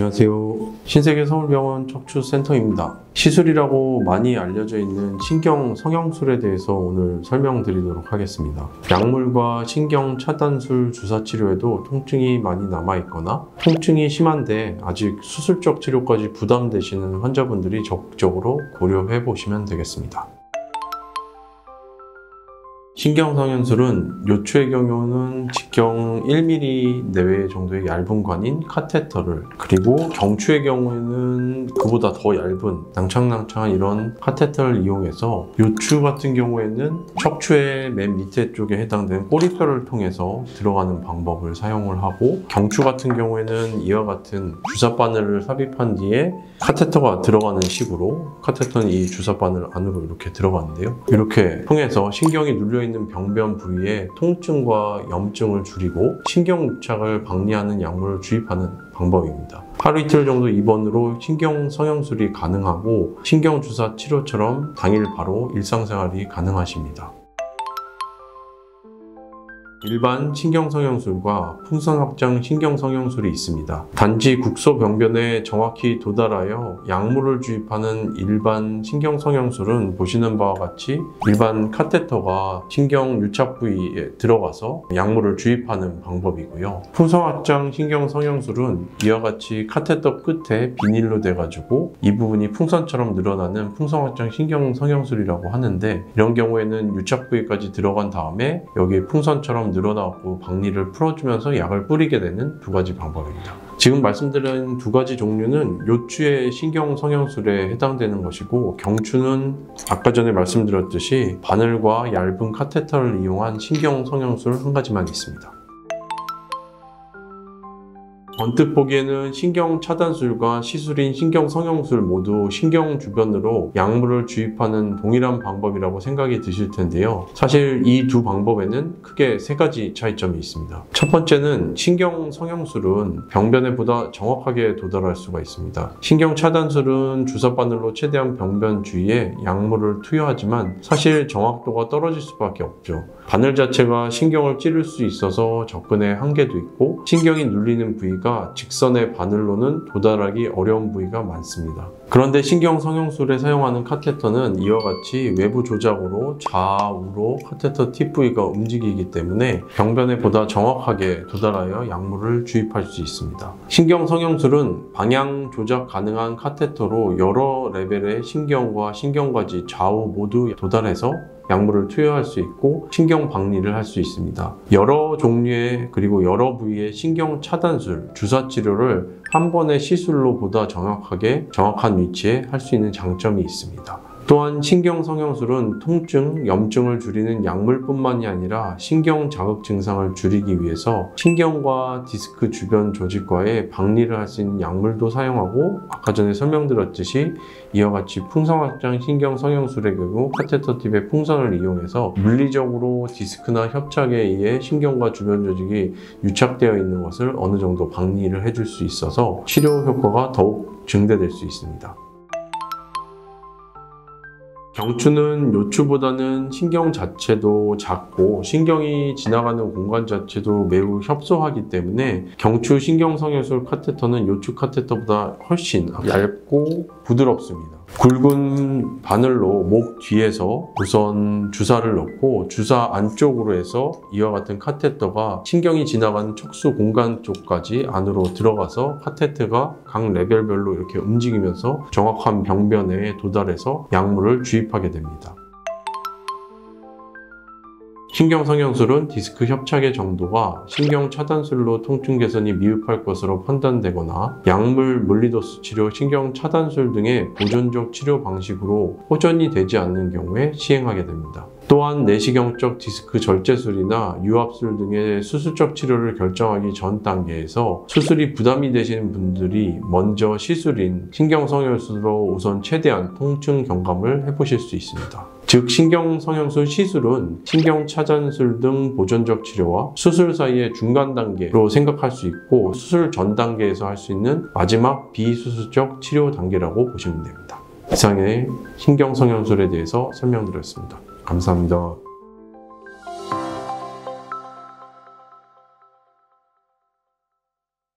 안녕하세요. 신세계 서울병원 척추센터입니다. 시술이라고 많이 알려져 있는 신경 성형술에 대해서 오늘 설명드리도록 하겠습니다. 약물과 신경 차단술 주사 치료에도 통증이 많이 남아있거나 통증이 심한데 아직 수술적 치료까지 부담되시는 환자분들이 적극적으로 고려해 보시면 되겠습니다. 신경성형술은 요추의 경우는 직경 1mm 내외 정도의 얇은 관인 카테터를, 그리고 경추의 경우에는 그보다 더 얇은 낭창낭창한 이런 카테터를 이용해서, 요추 같은 경우에는 척추의 맨 밑에 쪽에 해당되는 꼬리뼈를 통해서 들어가는 방법을 사용을 하고, 경추 같은 경우에는 이와 같은 주사 바늘을 삽입한 뒤에 카테터가 들어가는 식으로, 카테터는 이 주사 바늘 안으로 이렇게 들어가는데요. 이렇게 통해서 신경이 눌려있는 병변 부위에 통증과 염증을 줄이고 신경 유착을 방리하는 약물을 주입하는 방법입니다. 하루 이틀 정도 입원으로 신경 성형술이 가능하고 신경 주사 치료처럼 당일 바로 일상생활이 가능하십니다. 일반 신경성형술과 풍선합장 신경성형술이 있습니다. 단지 국소병변에 정확히 도달하여 약물을 주입하는 일반 신경성형술은 보시는 바와 같이 일반 카테터가 신경 유착 부위에 들어가서 약물을 주입하는 방법이고요. 풍선합장 신경성형술은 이와 같이 카테터 끝에 비닐로 돼가지고 이 부분이 풍선처럼 늘어나는 풍선합장 신경성형술이라고 하는데, 이런 경우에는 유착 부위까지 들어간 다음에 여기에 풍선처럼 늘어나고 박리를 풀어주면서 약을 뿌리게 되는 두 가지 방법입니다. 지금 말씀드린 두 가지 종류는 요추의 신경성형술에 해당되는 것이고, 경추는 아까 전에 말씀드렸듯이 바늘과 얇은 카테터를 이용한 신경성형술 한 가지만 있습니다. 언뜻 보기에는 신경 차단술과 시술인 신경 성형술 모두 신경 주변으로 약물을 주입하는 동일한 방법이라고 생각이 드실 텐데요. 사실 이 두 방법에는 크게 세 가지 차이점이 있습니다. 첫 번째는 신경 성형술은 병변에 보다 정확하게 도달할 수가 있습니다. 신경 차단술은 주사 바늘로 최대한 병변 주위에 약물을 투여하지만 사실 정확도가 떨어질 수밖에 없죠. 바늘 자체가 신경을 찌를 수 있어서 접근에 한계도 있고, 신경이 눌리는 부위가 직선의 바늘로는 도달하기 어려운 부위가 많습니다. 그런데 신경 성형술에 사용하는 카테터는 이와 같이 외부 조작으로 좌우로 카테터 팁 부위가 움직이기 때문에 병변에 보다 정확하게 도달하여 약물을 주입할 수 있습니다. 신경 성형술은 방향 조작 가능한 카테터로 여러 레벨의 신경과 신경과지 좌우 모두 도달해서 약물을 투여할 수 있고 신경 박리를 할 수 있습니다. 여러 종류의 그리고 여러 부위의 신경 차단술, 주사 치료를 한 번의 시술로 보다 정확한 위치에 할 수 있는 장점이 있습니다. 또한 신경 성형술은 통증, 염증을 줄이는 약물뿐만이 아니라 신경 자극 증상을 줄이기 위해서 신경과 디스크 주변 조직과의 박리를 할 수 있는 약물도 사용하고, 아까 전에 설명드렸듯이 이와 같이 풍선합장 신경 성형술의 경우 카테터 팁의 풍선을 이용해서 물리적으로 디스크나 협착에 의해 신경과 주변 조직이 유착되어 있는 것을 어느 정도 박리를 해줄 수 있어서 치료 효과가 더욱 증대될 수 있습니다. 경추는 요추보다는 신경 자체도 작고 신경이 지나가는 공간 자체도 매우 협소하기 때문에 경추 신경성형술 카테터는 요추 카테터보다 훨씬 얇고 부드럽습니다. 굵은 바늘로 목 뒤에서 우선 주사를 넣고 주사 안쪽으로 해서 이와 같은 카테터가 신경이 지나가는 척수 공간 쪽까지 안으로 들어가서 카테터가 각 레벨별로 이렇게 움직이면서 정확한 병변에 도달해서 약물을 주입하게 됩니다. 신경 성형술은 디스크 협착의 정도가 신경 차단술로 통증 개선이 미흡할 것으로 판단되거나 약물, 물리도수 치료, 신경 차단술 등의 보존적 치료 방식으로 호전이 되지 않는 경우에 시행하게 됩니다. 또한 내시경적 디스크 절제술이나 유압술 등의 수술적 치료를 결정하기 전 단계에서 수술이 부담이 되시는 분들이 먼저 시술인 신경성형술로 우선 최대한 통증 경감을 해보실 수 있습니다. 즉 신경성형술 시술은 신경차단술 등 보존적 치료와 수술 사이의 중간 단계로 생각할 수 있고, 수술 전 단계에서 할 수 있는 마지막 비수술적 치료 단계라고 보시면 됩니다. 이상의 신경성형술에 대해서 설명드렸습니다. 감사합니다.